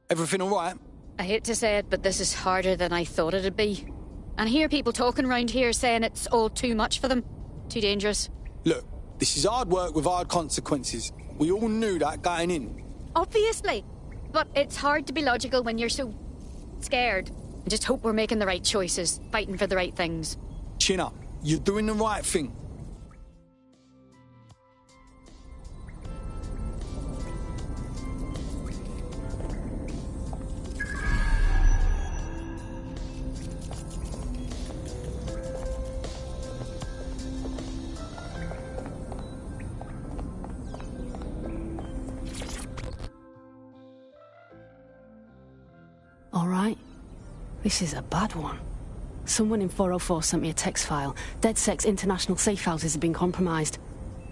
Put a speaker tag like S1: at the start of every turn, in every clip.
S1: Everything all right?
S2: I hate to say it, but this is harder than I thought it'd be. And I hear people talking around here saying it's all too much for them. Too dangerous.
S1: Look, this is hard work with hard consequences. We all knew that going in.
S2: Obviously. But it's hard to be logical when you're so scared. I just hope we're making the right choices, fighting for the right things.
S1: Chin up. You're doing the right thing.
S3: All right. This is a bad one. Someone in 404 sent me a text file. DedSec's international safe houses have been compromised.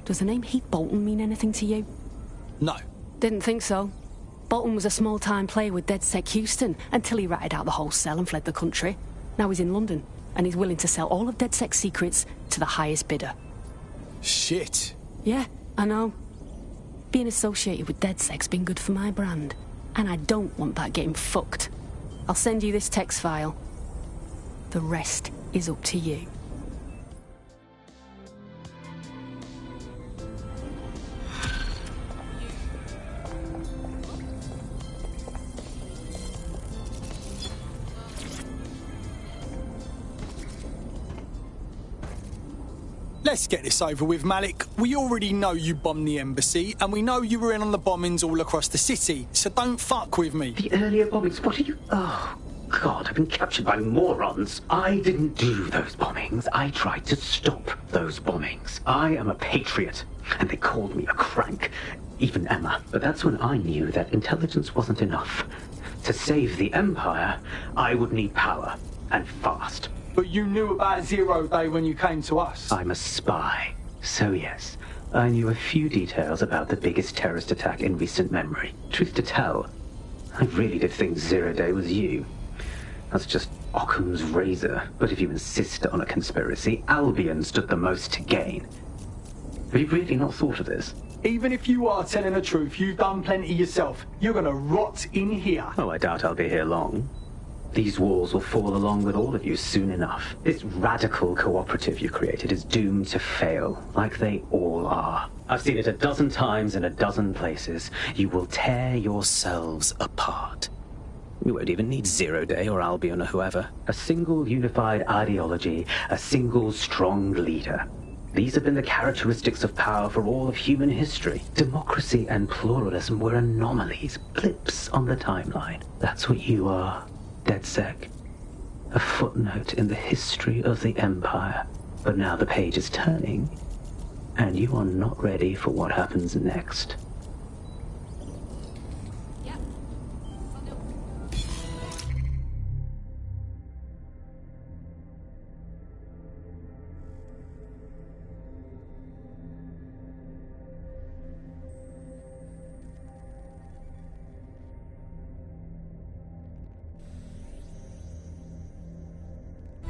S3: Does the name Heath Bolton mean anything to you?
S1: No.
S3: Didn't think so. Bolton was a small-time player with DedSec Houston until he ratted out the whole cell and fled the country. Now he's in London, and he's willing to sell all of DedSec's secrets to the highest bidder.
S1: Shit.
S3: Yeah, I know. Being associated with DedSec's been good for my brand, and I don't want that getting fucked. I'll send you this text file. The rest is up to you.
S1: Let's get this over with, Malik. We already know you bombed the embassy, and we know you were in on the bombings all across the city, so don't fuck with me.
S4: The earlier bombings? What are you... Oh, God, I've been captured by morons. I didn't do those bombings. I tried to stop those bombings. I am a patriot, and they called me a crank. Even Emma. But that's when I knew that intelligence wasn't enough. To save the Empire, I would need power, and fast.
S1: But you knew about Zero Day when you came to us.
S4: I'm a spy. So yes, I knew a few details about the biggest terrorist attack in recent memory. Truth to tell, I really did think Zero Day was you. That's just Occam's razor. But if you insist on a conspiracy, Albion stood the most to gain. Have you really not thought of this?
S1: Even if you are telling the truth, you've done plenty yourself. You're gonna rot in here.
S4: Oh, I doubt I'll be here long. These walls will fall along with all of you soon enough. This radical cooperative you created is doomed to fail, like they all are. I've seen it a dozen times in a dozen places. You will tear yourselves apart. You won't even need Zero Day or Albion or whoever. A single unified ideology, a single strong leader. These have been the characteristics of power for all of human history. Democracy and pluralism were anomalies, blips on the timeline. That's what you are. DedSec. A footnote in the history of the Empire. But now the page is turning, and you are not ready for what happens next.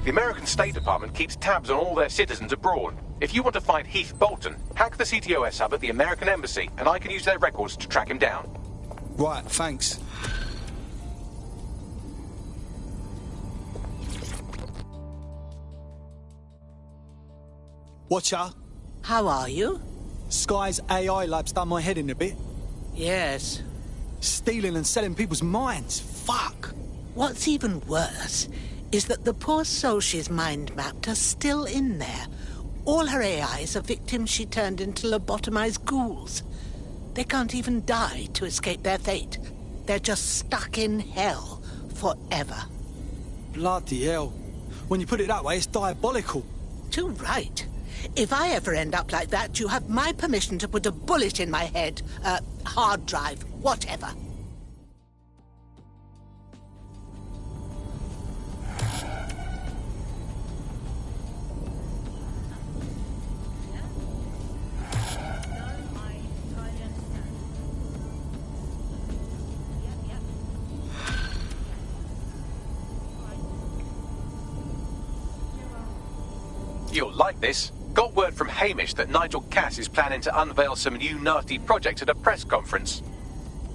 S5: The American State Department keeps tabs on all their citizens abroad. If you want to find Heath Bolton, hack the CTOS hub at the American Embassy, and I can use their records to track him down.
S1: Right, thanks. Watcher.
S6: How are you?
S1: Sky's AI lab's done my head in a bit.
S6: Yes.
S1: Stealing and selling people's minds. Fuck.
S6: What's even worse is that the poor soul she's mind-mapped are still in there. All her AIs are victims she turned into lobotomized ghouls. They can't even die to escape their fate. They're just stuck in hell forever.
S1: Bloody hell. When you put it that way, it's diabolical.
S6: Too right. If I ever end up like that, you have my permission to put a bullet in my head. Hard drive, whatever.
S5: You'll like this. Got word from Hamish that Nigel Cass is planning to unveil some new nasty projects at a press conference.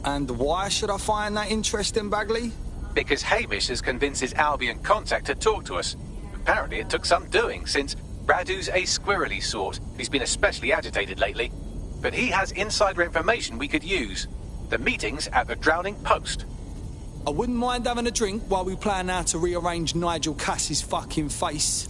S1: And why should I find that interesting, Bagley?
S5: Because Hamish has convinced his Albion contact to talk to us. Apparently it took some doing, since Radu's a squirrely sort. He's been especially agitated lately. But he has insider information we could use. The meeting's at the Drowning Post.
S1: I wouldn't mind having a drink while we plan how to rearrange Nigel Cass's fucking face.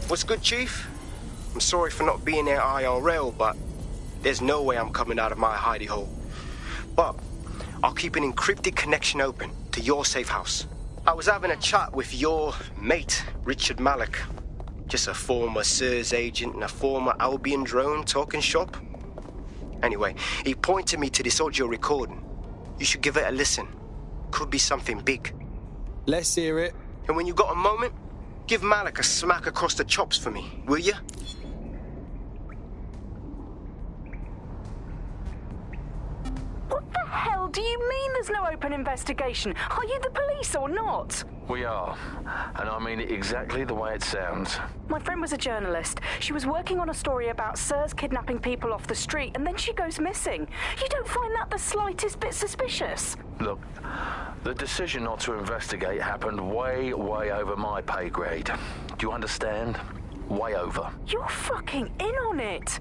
S7: What's good, Chief? I'm sorry for not being there IRL, but there's no way I'm coming out of my hidey hole. But I'll keep an encrypted connection open to your safe house. I was having a chat with your mate, Richard Malik. Just a former SIRS agent and a former Albion drone talking shop. Anyway, he pointed me to this audio recording. You should give it a listen. Could be something big.
S1: Let's hear it.
S7: And when you got a moment, give Malik a smack across the chops for me, will you?
S3: What the hell do you mean there's no open investigation? Are you the police or not?
S8: We are, and I mean it exactly the way it sounds.
S3: My friend was a journalist. She was working on a story about SIRS kidnapping people off the street, and then she goes missing. You don't find that the slightest bit suspicious?
S8: Look, the decision not to investigate happened way over my pay grade. Do you understand? Way over.
S3: You're fucking in on it.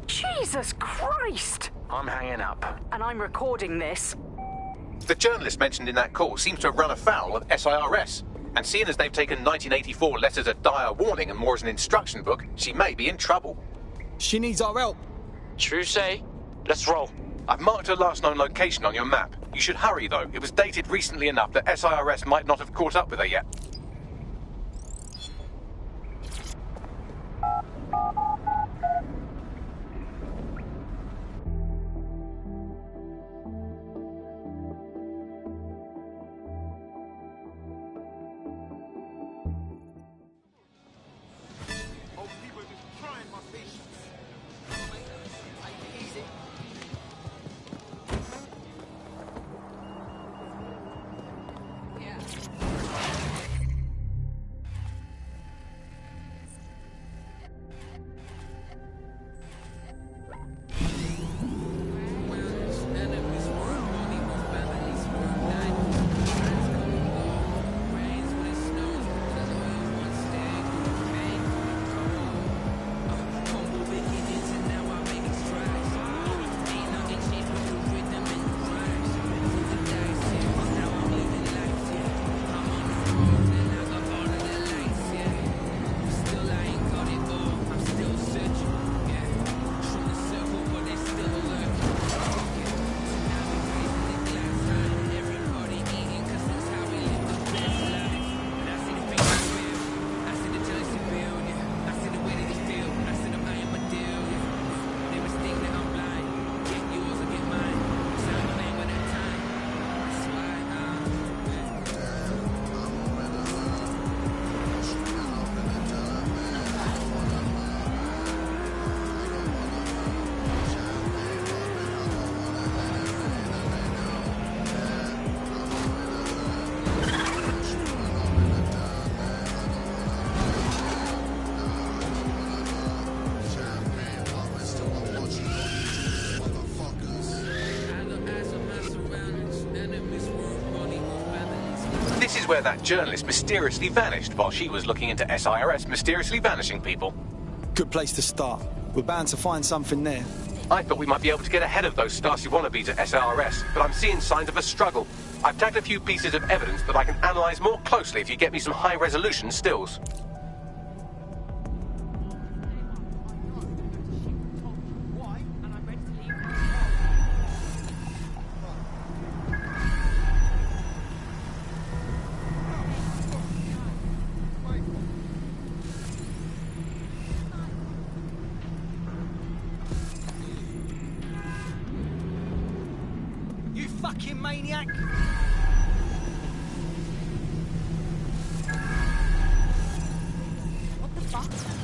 S3: Jesus Christ!
S8: I'm hanging up.
S3: And I'm recording this.
S5: The journalist mentioned in that call seems to have run afoul of SIRS. And seeing as they've taken 1984 less as a dire warning and more as an instruction book, she may be in trouble.
S1: She needs our help.
S9: True say. Let's roll.
S5: I've marked her last known location on your map. You should hurry, though. It was dated recently enough that SIRS might not have caught up with her yet. This is where that journalist mysteriously vanished while she was looking into SIRS mysteriously vanishing people.
S1: Good place to start. We're bound to find something there.
S5: I thought we might be able to get ahead of those Stasi wannabes at SIRS, but I'm seeing signs of a struggle. I've tagged a few pieces of evidence that I can analyze more closely if you get me some high-resolution stills.
S1: You fucking maniac! What the fuck?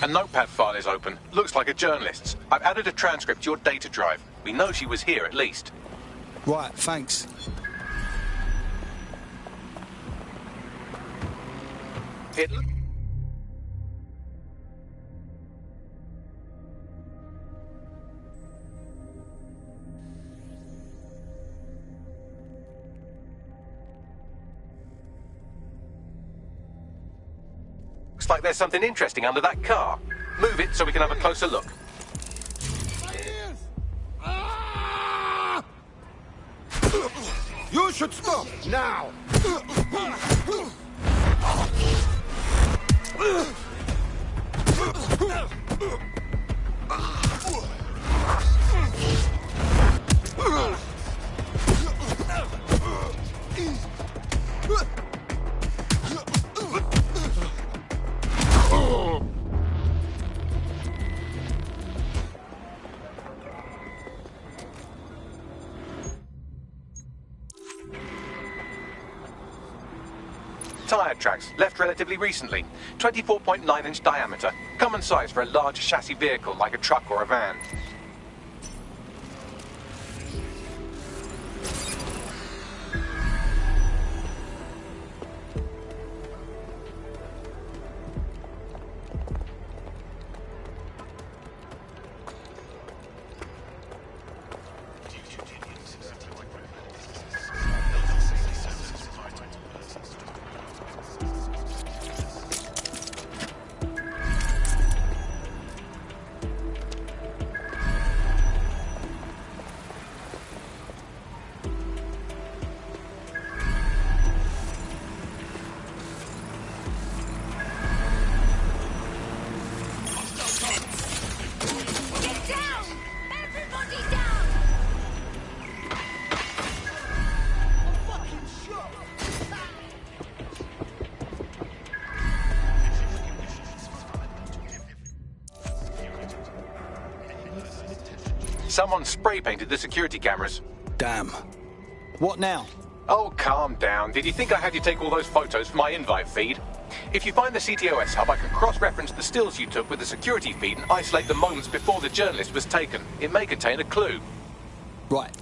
S5: A notepad file is open. Looks like a journalist's. I've added a transcript to your data drive. We know she was here at least.
S1: Right, thanks.
S5: It looks like there's something interesting under that car. Move it so we can have a closer look.
S10: You should stop now!
S5: tire tracks, left relatively recently. 24.9-inch diameter. Common size for a large chassis vehicle like a truck or a van. Someone spray painted the security cameras.
S1: Damn. What now?
S5: Oh, calm down. Did you think I had you take all those photos for my invite feed? If you find the CTOS hub, I can cross-reference the stills you took with the security feed and isolate the moments before the journalist was taken. It may contain a clue.
S1: Right.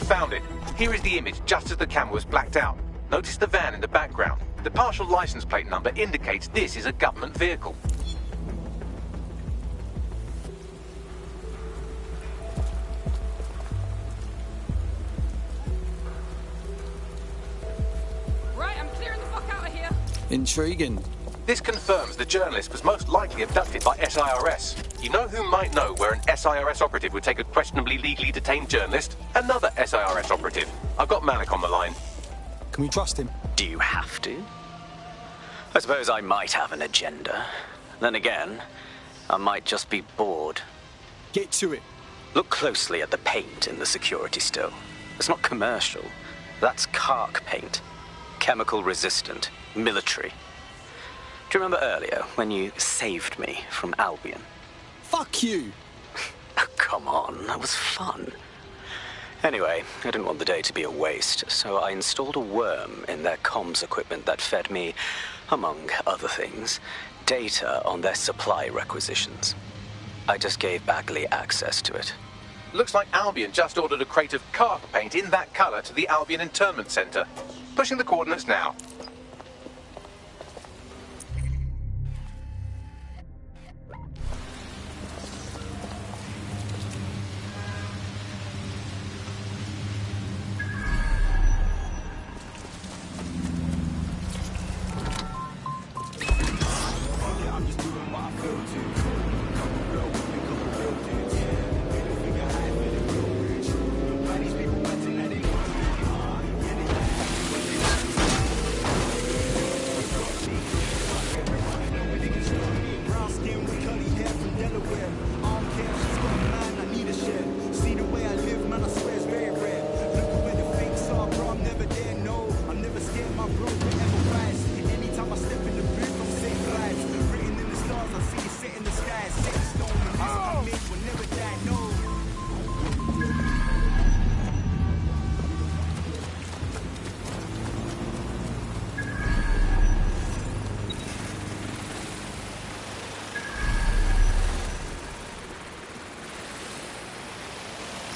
S5: Found it. Here is the image just as the camera was blacked out. Notice the van in the background. The partial license plate number indicates this is a government vehicle.
S10: Right, I'm clearing the fuck out of here.
S1: Intriguing.
S5: This confirms the journalist was most likely abducted by SIRS. You know who might know where an SIRS operative would take a questionably legally detained journalist? Another SIRS operative. I've got Malik on the line.
S1: Can we trust him?
S11: Do you have to? I suppose I might have an agenda. Then again, I might just be bored.
S1: Get to it.
S11: Look closely at the paint in the security still. It's not commercial. That's Kark paint. Chemical resistant. Military. Do you remember earlier when you saved me from Albion?
S1: Fuck you.
S11: Oh, come on, that was fun. Anyway, I didn't want the day to be a waste, so I installed a worm in their comms equipment that fed me, among other things, data on their supply requisitions. I just gave Bagley access to it.
S5: Looks like Albion just ordered a crate of Kark paint in that colour to the Albion Internment Centre. Pushing the coordinates now.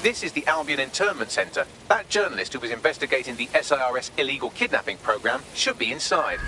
S5: This is the Albion Internment Centre. That journalist who was investigating the SIRS illegal kidnapping program should be inside.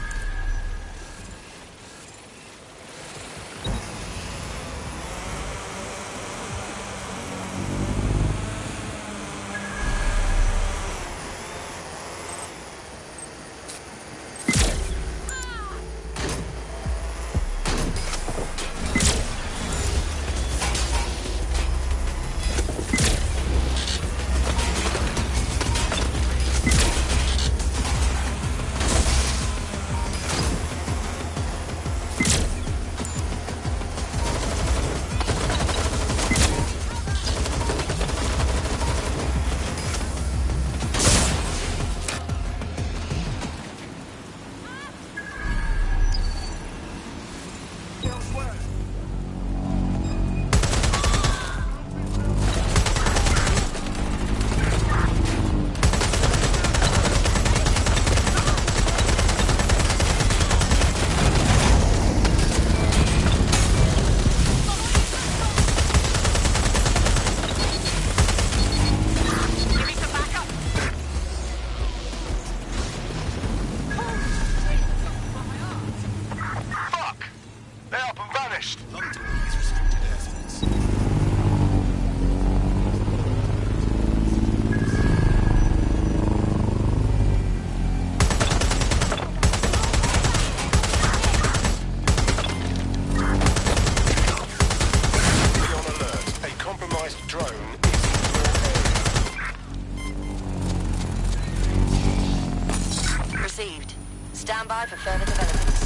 S12: Stand by for further developments.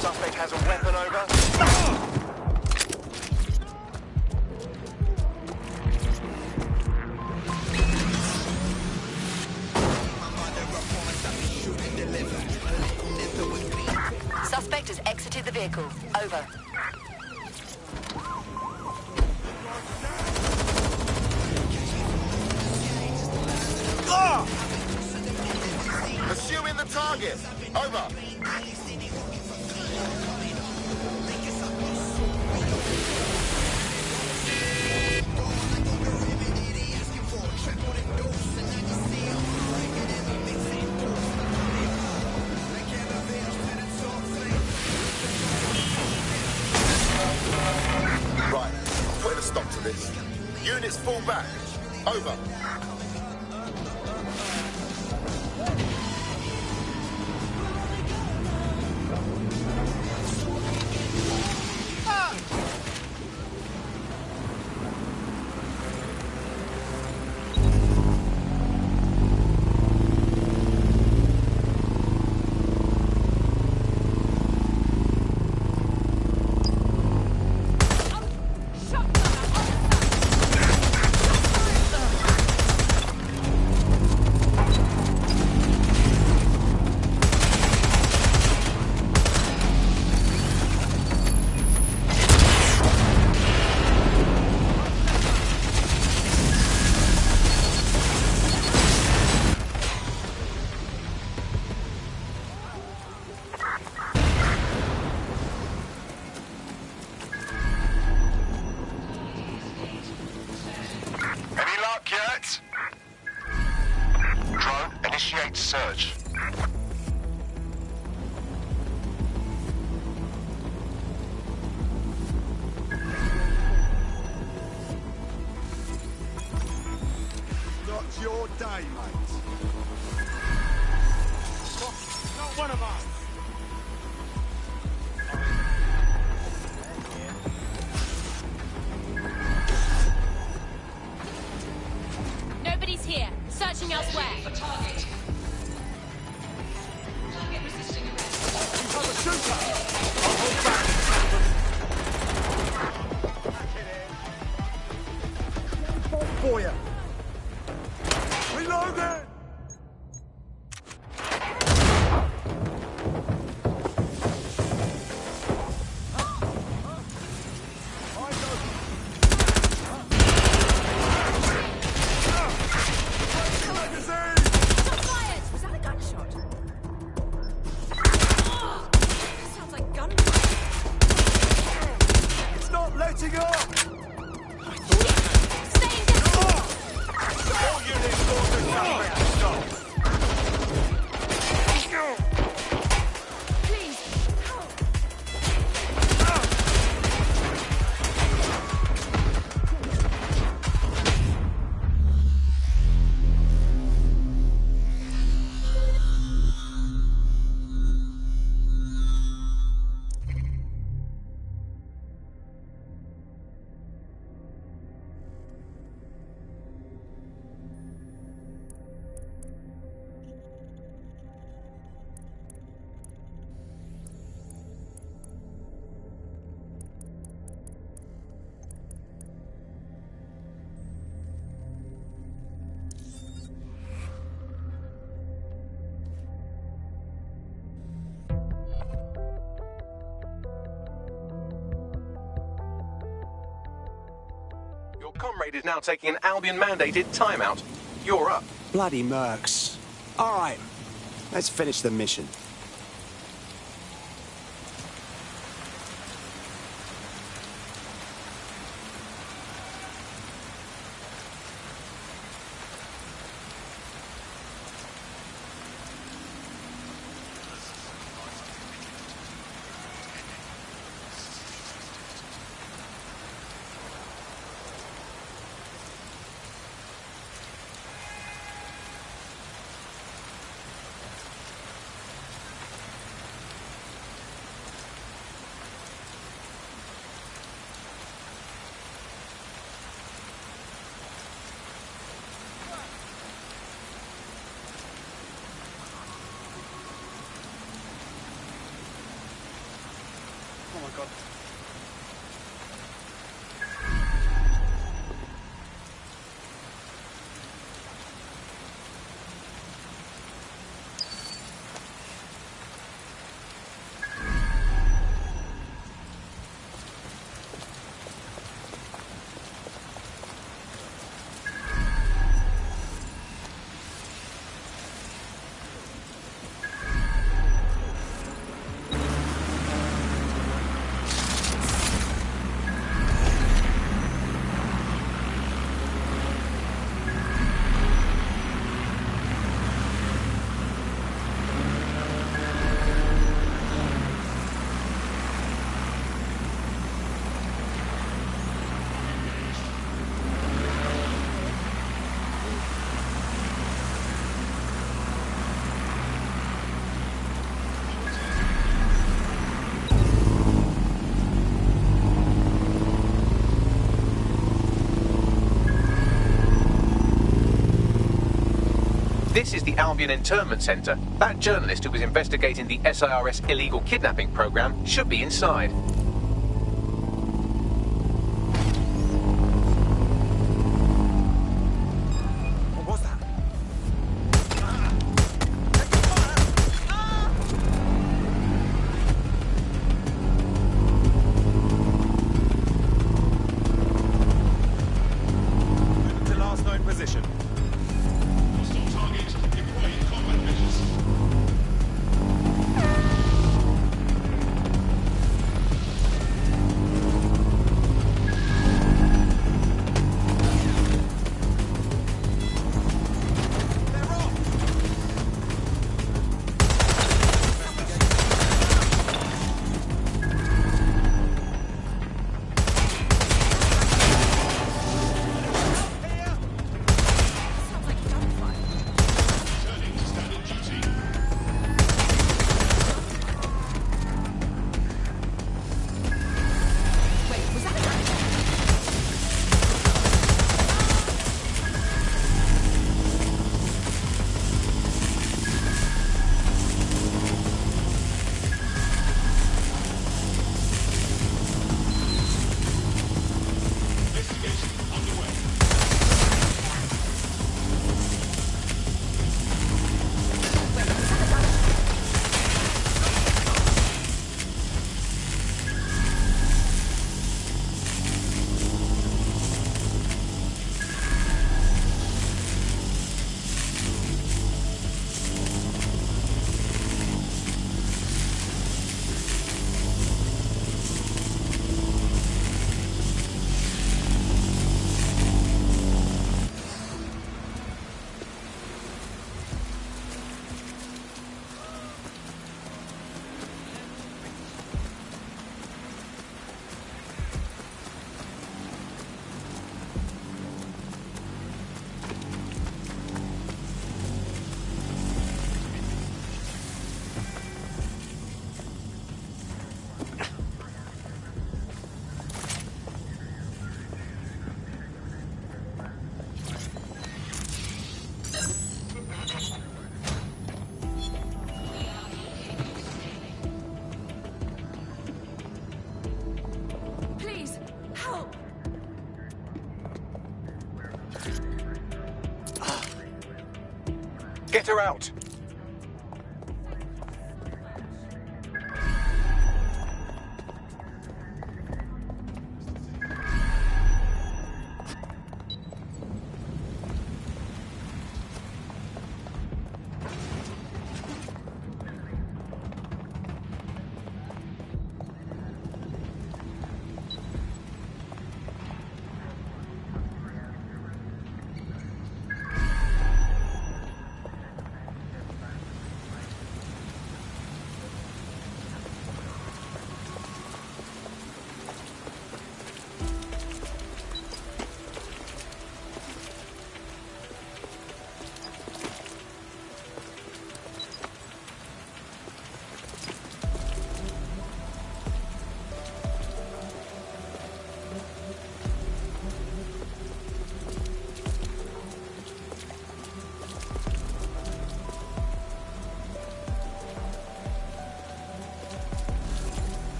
S13: Suspect has a weapon over.
S12: Suspect has exited the vehicle. Over.
S13: Pursuing the target. Over. Right, I'm putting a stop to this. Units fall back. Over. Search.
S14: Not your day, mate. Not one of us.
S10: Nobody's here. Searching elsewhere. For target.
S14: For you. Reload it!
S10: Was that a gunshot? Oh, that sounds like gunfire.
S14: It's not letting up!
S13: All units ordered suspect to stop.
S5: Your comrade is now taking an Albion-mandated timeout. You're up.
S15: Bloody mercs. All right, let's finish the mission.
S14: God.
S5: This is the Albion Internment Center. That journalist who was investigating the SIRS illegal kidnapping program should be inside.
S14: What was that? Moving to last known position.
S5: Get her out!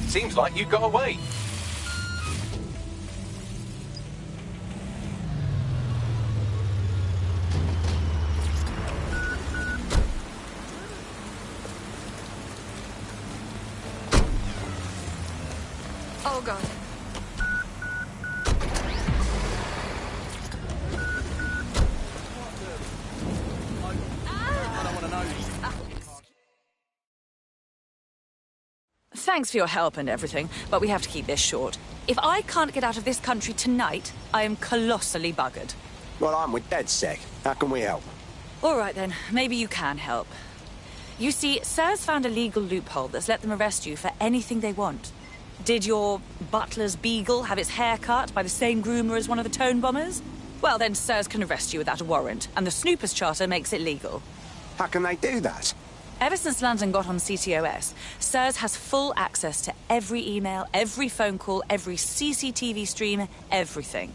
S5: Seems like you got away.
S2: Oh, God.
S16: Thanks for your help and everything, but we have to keep this short. If I can't get out of this country tonight, I am colossally buggered.
S15: Well, I'm with DedSec. How can we help?
S16: All right, then. Maybe you can help. You see, SIR's found a legal loophole that's let them arrest you for anything they want. Did your butler's beagle have its hair cut by the same groomer as one of the tone bombers? Well, then SIRS can arrest you without a warrant, and the Snoopers Charter makes it legal.
S15: How can they do that?
S16: Ever since London got on CTOS, SIRS has full access to every email, every phone call, every CCTV stream, everything.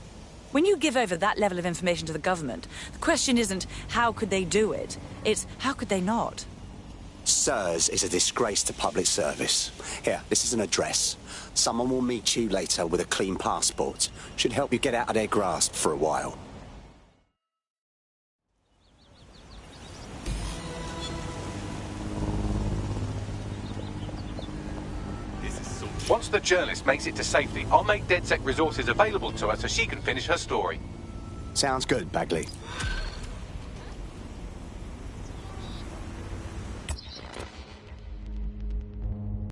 S16: When you give over that level of information to the government, the question isn't how could they do it, it's how could they not?
S15: SIRS is a disgrace to public service. Here, this is an address. Someone will meet you later with a clean passport. Should help you get out of their grasp for a while.
S5: Once the journalist makes it to safety, I'll make DedSec resources available to her so she can finish her story.
S15: Sounds good, Bagley.